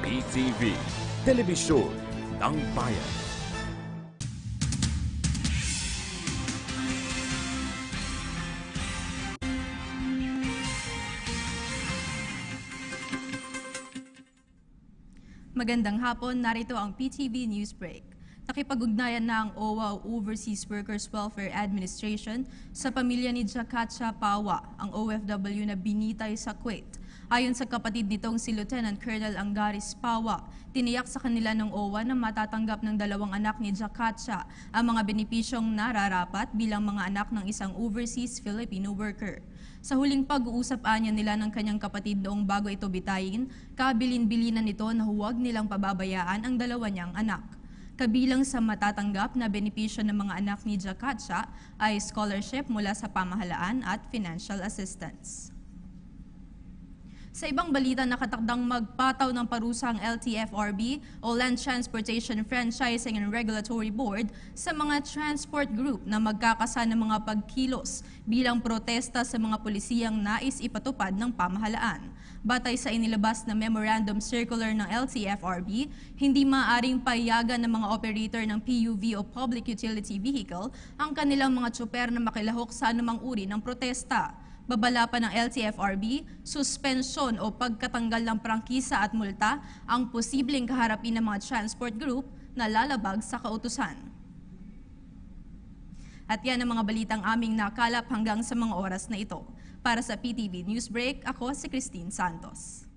PTV, Telebisyon ng Bayan. Magandang hapon, narito ang PTV News Break. Nakipag-ugnayan na ang OWA Overseas Workers Welfare Administration sa pamilya ni Jakatsa Pawa, ang OFW na binitay sa Kuwait. Ayon sa kapatid nitong si Lieutenant Colonel Angaris Pawa, tiniyak sa kanila ng OWA na matatanggap ng dalawang anak ni Jakatsa ang mga benepisyong nararapat bilang mga anak ng isang overseas Filipino worker. Sa huling pag-uusap anya nila ng kanyang kapatid noong bago ito bitayin, kabilin-bilinan nito na huwag nilang pababayaan ang dalawa niyang anak. Kabilang sa matatanggap na benepisyo ng mga anak ni Jakatsa ay scholarship mula sa pamahalaan at financial assistance. Sa ibang balita, nakatakdang magpataw ng parusa ang LTFRB o Land Transportation Franchising and Regulatory Board sa mga transport group na magkakasa ng mga pagkilos bilang protesta sa mga pulisiyang nais ipatupad ng pamahalaan. Batay sa inilabas na Memorandum Circular ng LTFRB, hindi maaaring payagan ng mga operator ng PUV o Public Utility Vehicle ang kanilang mga tsuper na makilahok sa anumang uri ng protesta. Babala pa ng LTFRB, suspensyon o pagkatanggal ng prangkisa at multa ang posibleng kaharapin ng mga transport group na lalabag sa kautusan. At yan ang mga balitang aming nakalap hanggang sa mga oras na ito. Para sa PTV Newsbreak, ako si Christine Santos.